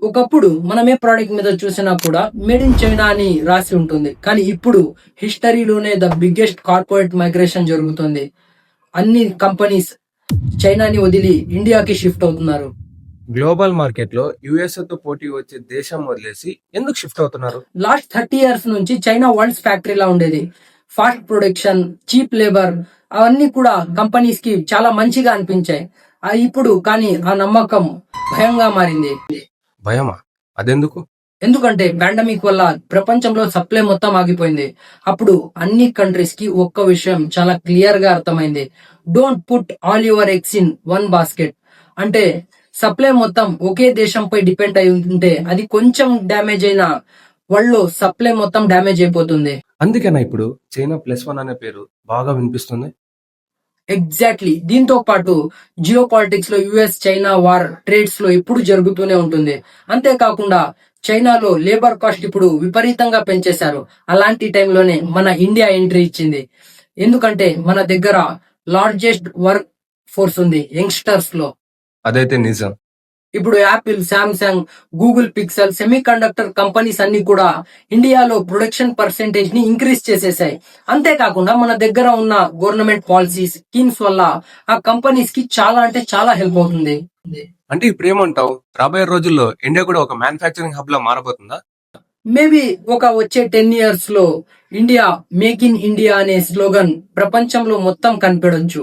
ఒకప్పుడు మనం ఏ ప్రోడక్ట్ మీద చూసినా కూడా మేడ్ ఇన్ చైనా అని రాసి ఉంటుంది. కానీ ఇప్పుడు హిస్టరీలోనే ద బిగ్గెస్ట్ కార్పొరేట్ మైగ్రేషన్ జరుగుతుంది. అన్ని కంపెనీస్ చైనాని వదిలి ఇండియాకి షిఫ్ట్ అవుతున్నారు. గ్లోబల్ మార్కెట్ లో యుఎస్ఏ తో పోటీ వచ్చే దేశం వదిలేసి ఎందుకు షిఫ్ట్ అవుతున్నారు? లాస్ట్ 30 years నుంచి చైనా వరల్డ్స్ ఫ్యాక్టరీలా ఉండేది. ఫాస్ట్ ప్రొడక్షన్, చీప్ లేబర్ అవన్నీ కూడా కంపెనీస్ కి చాలా మంచిగా అనిపించాయి. ఇప్పుడు కానీ ఆ నమ్మకం భయంగా మారింది. భయమా? అదెందుకు? ఎందుకంటే పాండమిక్ వల్ల ప్రపంచంలో సప్లై మొత్తం ఆగిపోయింది. అప్పుడు అన్ని కంట్రీస్ కి ఒక్క విషయం చాలా క్లియర్ గా అర్థమైంది. Don't put all your eggs in one basket. అంటే సప్లై మొత్తం ఒకే దేశంపై డిపెండ్ అయి ఉంటే అది కొంచెం డ్యామేజ్ అయినా వాళ్ళు సప్లై మొత్తం డ్యామేజ్ అయిపోతుంది. అందుకేనా ఇప్పుడు చైనా +1 అనే పేరు బాగా వినిపిస్తుంది? ఎగ్జాక్ట్లీ. దీంతో పాటు జియో పాలిటిక్స్ లో యుఎస్ చైనా వార్ ట్రేడ్స్ లో ఎప్పుడు జరుగుతూనే ఉంటుంది. అంతేకాకుండా చైనాలో లేబర్ కాస్ట్ ఇప్పుడు విపరీతంగా పెంచేశారు. అలాంటి టైంలోనే మన ఇండియా ఎంట్రీ ఇచ్చింది. ఎందుకంటే మన దగ్గర లార్జెస్ట్ వర్క్ ఫోర్స్ ఉంది యంగ్స్టర్స్ లో. అదైతే నిజం. ఇప్పుడు Apple, Samsung, Google pixel, semi conductor companies అన్ని కూడా ఇండియాలో ప్రొడక్షన్ పర్సెంటేజ్ ని ఇంక్రీజ్ చేసేసాయి. అంతేకాకుండా మన దగ్గర ఉన్న గవర్నమెంట్ పాలసీస్, స్కీమ్స్ వల్ల ఆ కంపెనీస్ కి చాలా అంటే చాలా హెల్ప్ అవుతుంది. అంటే ఇప్పుడు ఏమంటావు, రాబోయే రోజుల్లో ఇండియా కూడా ఒక మ్యానుఫ్యాక్చరింగ్ హబ్ లా మారబోతుందా? మేబీ వచ్చే 10 years లో ఇండియా మేక్ ఇన్ ఇండియా అనే స్లోగన్ ప్రపంచంలో మొత్తం కనిపెడొచ్చు.